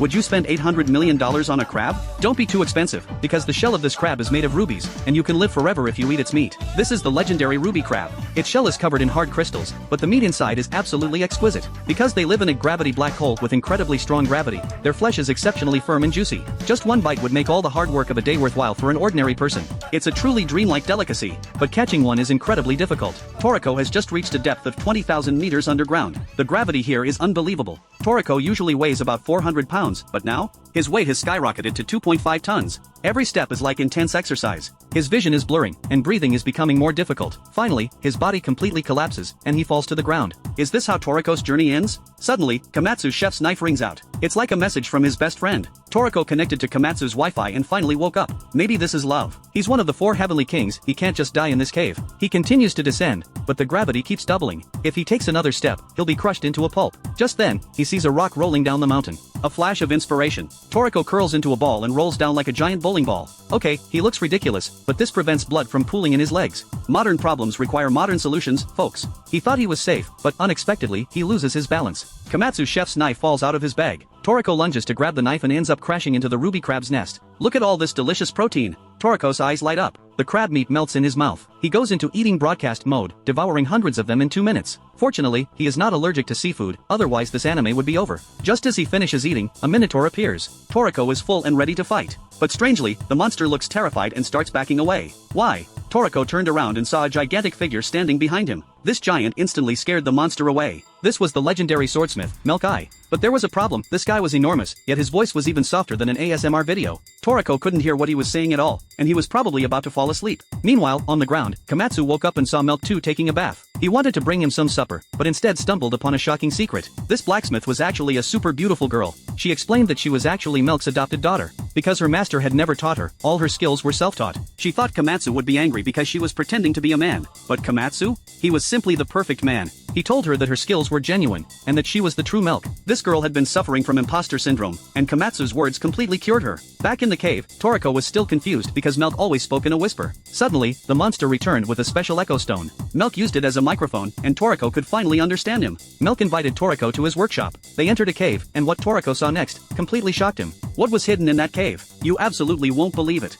Would you spend $800 million on a crab? Don't be too expensive, because the shell of this crab is made of rubies, and you can live forever if you eat its meat. This is the legendary ruby crab. Its shell is covered in hard crystals, but the meat inside is absolutely exquisite. Because they live in a gravity black hole with incredibly strong gravity, their flesh is exceptionally firm and juicy. Just one bite would make all the hard work of a day worthwhile for an ordinary person. It's a truly dreamlike delicacy, but catching one is incredibly difficult. Toriko has just reached a depth of 20,000 meters underground. The gravity here is unbelievable. Toriko usually weighs about 400 pounds, but now, his weight has skyrocketed to 2.5 tons. Every step is like intense exercise. His vision is blurring, and breathing is becoming more difficult. Finally, his body completely collapses, and he falls to the ground. Is this how Toriko's journey ends? Suddenly, Komatsu's chef's knife rings out. It's like a message from his best friend. Toriko connected to Komatsu's Wi-Fi and finally woke up. Maybe this is love. He's one of the 4 heavenly kings, he can't just die in this cave. He continues to descend, but the gravity keeps doubling. If he takes another step, he'll be crushed into a pulp. Just then, he sees a rock rolling down the mountain. A flash of inspiration. Toriko curls into a ball and rolls down like a giant bowling ball. Okay, he looks ridiculous, but this prevents blood from pooling in his legs. Modern problems require modern solutions, folks. He thought he was safe, but unexpectedly, he loses his balance. Komatsu's chef's knife falls out of his bag. Toriko lunges to grab the knife and ends up crashing into the ruby crab's nest. Look at all this delicious protein. Toriko's eyes light up. The crab meat melts in his mouth. He goes into eating broadcast mode, devouring hundreds of them in 2 minutes. Fortunately, he is not allergic to seafood, otherwise this anime would be over. Just as he finishes eating, a minotaur appears. Toriko is full and ready to fight. But strangely, the monster looks terrified and starts backing away. Why? Toriko turned around and saw a gigantic figure standing behind him. This giant instantly scared the monster away. This was the legendary swordsmith, Milk Eye. But there was a problem, this guy was enormous, yet his voice was even softer than an ASMR video. Toriko couldn't hear what he was saying at all, and he was probably about to fall asleep. Meanwhile, on the ground, Komatsu woke up and saw Milk 2 taking a bath. He wanted to bring him some supper, but instead stumbled upon a shocking secret. This blacksmith was actually a super beautiful girl. She explained that she was actually Milk's adopted daughter. Because her master had never taught her, all her skills were self-taught. She thought Komatsu would be angry because she was pretending to be a man. But Komatsu? He was simply the perfect man. He told her that her skills were genuine, and that she was the true Milk. This girl had been suffering from imposter syndrome, and Komatsu's words completely cured her. Back in the cave, Toriko was still confused because Milk always spoke in a whisper. Suddenly, the monster returned with a special echo stone. Milk used it as a microphone, and Toriko could finally understand him. Milk invited Toriko to his workshop. They entered a cave, and what Toriko saw next completely shocked him. What was hidden in that cave? You absolutely won't believe it.